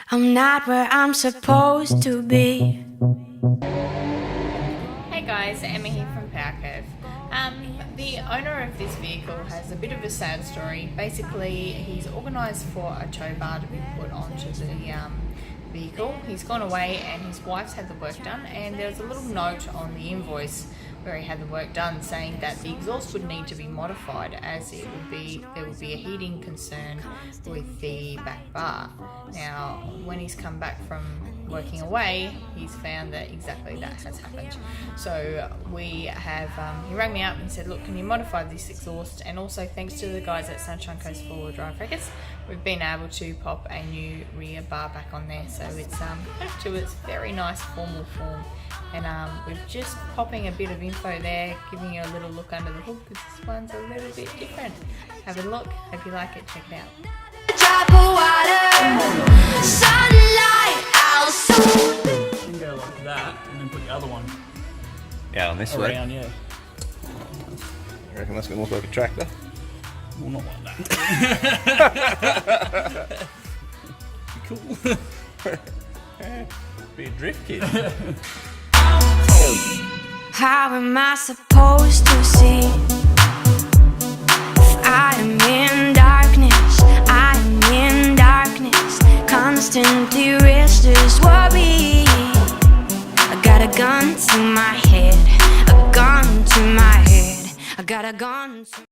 I'm not where I'm supposed to be. Hey guys, Emma here from Power Curve. The owner of this vehicle has a bit of a sad story. Basically, he's organised for a tow bar to be put onto the vehicle. He's gone away and his wife's had the work done, and there was a little note on the invoice where he had the work done saying that the exhaust would need to be modified as there would be a heating concern with the back bar. Now, when he's come back from working away, he's found that exactly that has happened. So we have, he rang me up and he said, look, can you modify this exhaust? And also thanks to the guys at Sunshine Coast 4-wheel drive records, we've been able to pop a new rear bar back on there. So it's back to its very nice formal form. And we're just popping a bit of info there, giving you a little look under the hood because this one's a little bit different. Have a look, hope you like it, check it out. Drop of water, sunlight, You can go like that and then put the other one Yeah, on this way. around, yeah. You reckon that's going to look like a tractor? Well, not like that. Be cool. Be a drift kid. How am I supposed to see? If I am in darkness, I am in darkness. Constantly restless worry. I got a gun to my head, a gun to my head. I got a gun to